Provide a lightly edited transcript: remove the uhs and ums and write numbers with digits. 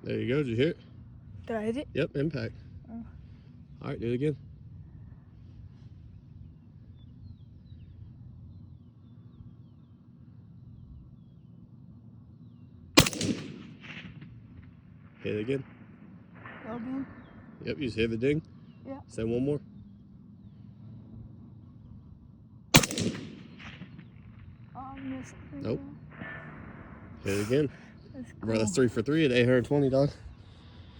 There you go. Did you hear it? Did I hit it? Yep, impact. Oh. All right, do it again. Hit it again. Go again? Yep, you just hit the ding. Yeah. Say one more. Oh, I missed it. Nope. Hit it again. That's cool. Bro, that's 3 for 3 at 820, dog.